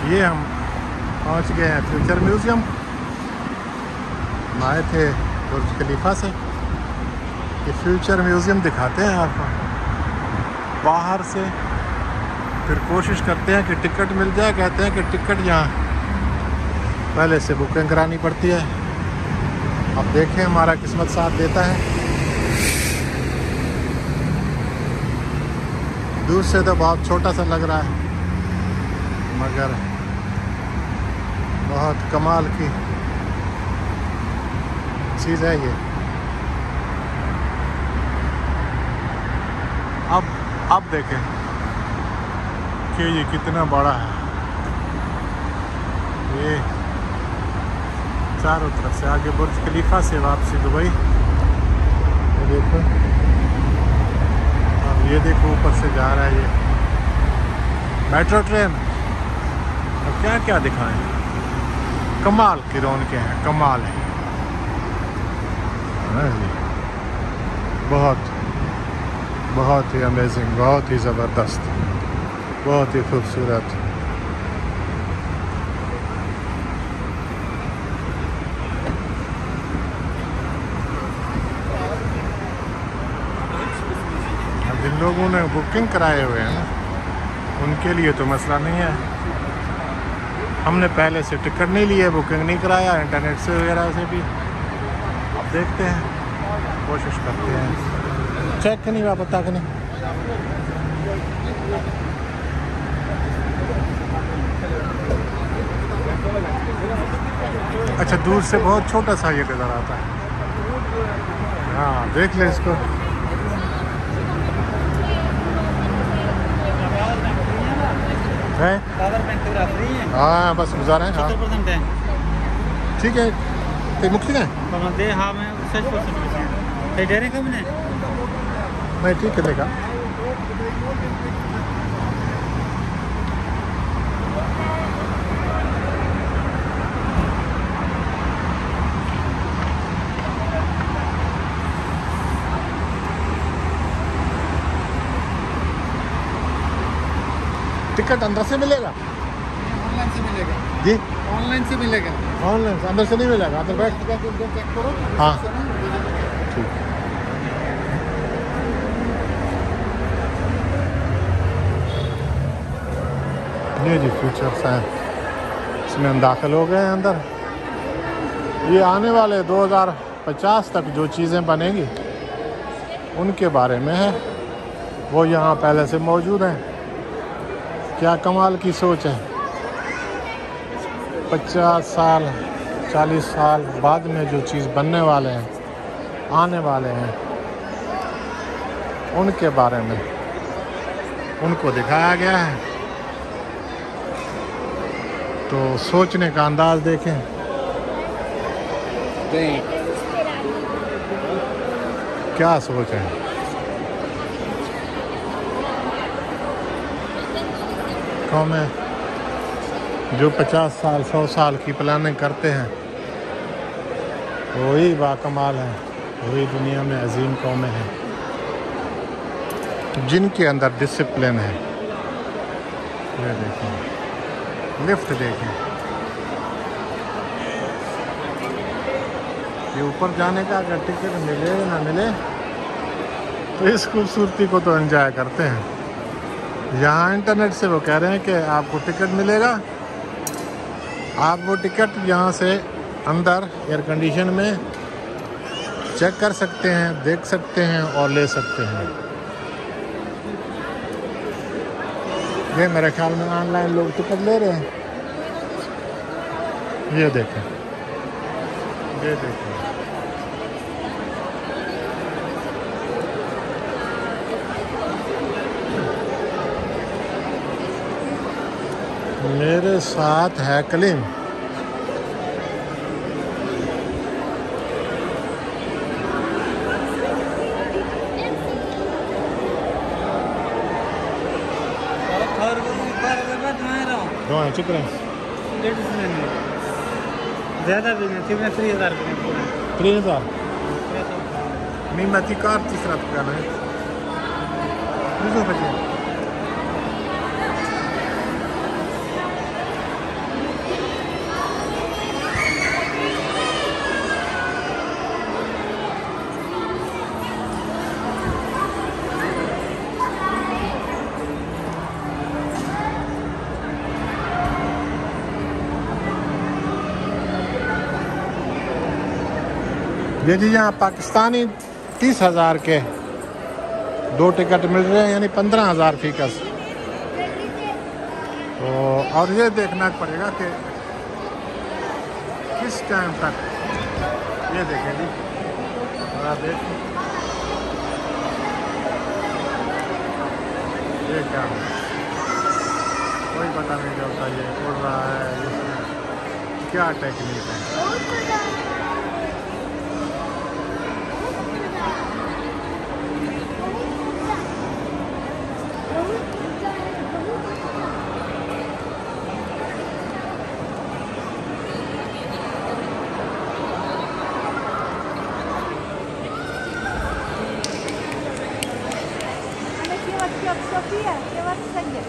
ये हम पहुंच गए हैं फ्यूचर म्यूज़ियम। हम आए थे बुर्ज खलीफा से। ये फ्यूचर म्यूज़ियम दिखाते हैं आपको बाहर से, फिर कोशिश करते हैं कि टिकट मिल जाए। कहते हैं कि टिकट यहाँ पहले से बुकिंग करानी पड़ती है। अब देखें हमारा किस्मत साथ देता है। दूर से तो बहुत छोटा सा लग रहा है, मगर बहुत कमाल की चीज़ है ये। अब देखें कि ये कितना बड़ा है। ये चारों तरफ से आगे बुर्ज खलीफा से वापसी दुबई। ये देखो, अब ये देखो ऊपर से जा रहा है ये मेट्रो ट्रेन। अब क्या क्या दिखाएं, कमाल की रौनकें हैं, कमाल है जी। बहुत ही अमेजिंग, बहुत ही ज़बरदस्त, बहुत ही खूबसूरत। जिन लोगों ने बुकिंग कराए हुए हैं ना, उनके लिए तो मसला नहीं है। हमने पहले से टिकट नहीं लिए, बुकिंग नहीं कराया, इंटरनेट से वगैरह से भी। अब देखते हैं, कोशिश करते हैं। चेक नहीं हुआ, पता कि नहीं। अच्छा, दूर से बहुत छोटा सा ये नज़र आता है। हाँ, देख ले इसको। है हाँ, बस गुजारा है। हाँ ठीक है, तो मुक्ति है। हाँ मैं मैं ठीक है देखा। टिकट अंदर से मिलेगा? ऑनलाइन से मिलेगा जी, ऑनलाइन से मिलेगा। ऑनलाइन से अंदर से नहीं मिलेगा? अंदर बैठ चेक करो। हाँ ठीक है। ये जी फ्यूचर्स हैं, इसमें हम दाखिल हो गए हैं अंदर। ये आने वाले 2050 तक जो चीज़ें बनेंगी उनके बारे में है, वो यहाँ पहले से मौजूद हैं। क्या कमाल की सोच है। 50 साल 40 साल बाद में जो चीज़ बनने वाले हैं, आने वाले हैं, उनके बारे में उनको दिखाया गया है। तो सोचने का अंदाज देखें। क्या सोच है। कौमें जो 50 साल 100 साल की प्लानिंग करते हैं, वही बाकमाल है, वही दुनिया में अजीम कौमें हैं जिनके अंदर डिसिप्लिन है। ये देखें, लिफ्ट देखें, ये ऊपर जाने का अगर टिकट मिले ना मिले तो इस खूबसूरती को तो एंजॉय करते हैं। यहाँ इंटरनेट से वो कह रहे हैं कि आपको टिकट मिलेगा, आप वो टिकट यहाँ से अंदर एयर कंडीशन में चेक कर सकते हैं, देख सकते हैं और ले सकते हैं। ये मेरे ख्याल में ऑनलाइन लोग टिकट ले रहे हैं। ये देखें, ये देखें। मेरे साथ है कलीम। चुप रहे, ज़्यादा भी नहीं, 3000 पूरा 3000 नहीं, मैं थी कार तीसरा गाना है। ये जी यहाँ पाकिस्तानी 30,000 के 2 टिकट मिल रहे हैं, यानी 15,000 फीकस। तो और ये देखना पड़ेगा कि किस टाइम तक, ये देखें जी थोड़ा देख, ये क्या है कोई पता नहीं चलता, ये उड़ रहा है, इसमें क्या टेक्निक है। Sofia, ¿qué vas a hacer?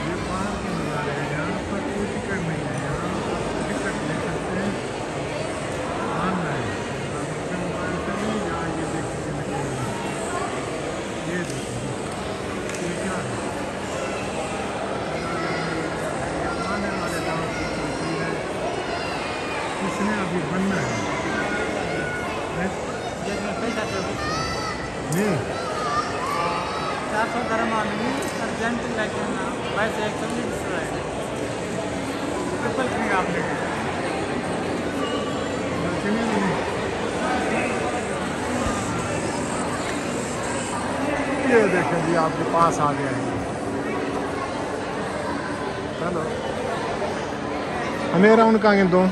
ये बाहर के नज़ारे हैं, यहाँ पर कोई टिकट नहीं है, यहाँ पर टिकट ले सकते हैं ऑनलाइन अपने मोबाइल से भी, या ये देखिए ये देखिए ये क्या है, ये आने वाले गाँव की तस्वीर है, इसने अभी बनना है नहीं 400 dirham only, urgent like by the actually destroyed. Triple king आपने ये देखें जी आपके पास आ गया है। चलो अंधेरा उनका दो